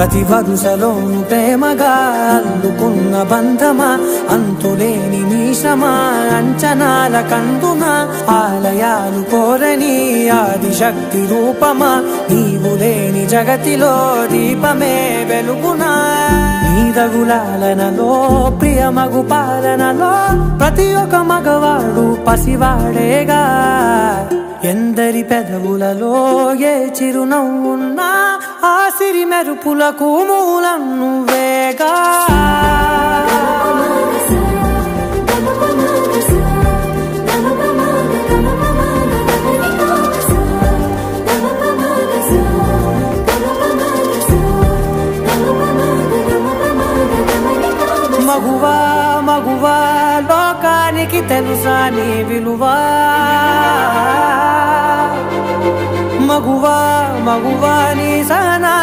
ప్రతి వరుసలోను ప్రేమగా అల్లుకున్న బంధమా, అంతులేని నీశమా అంచనాల కందున, ఆలయాలు కోరని ఆదిశక్తి రూపమా, నీవు లేని జగతిలో దీపమే వెలుగునా. నీదగులాలనలో ప్రియమగు పాలనలో ప్రతి ఒక్క మగవాడు పసివాడేగా. ఎందరి పెదవులలో ఏ చిరునవ్వున్నా ఆ సిరి మెరుపులకు మూలం నువ్వేగా. మగువా మగువా లోకానికి తెలుసా నీ విలువా, మగువా మగువా నీ సహనా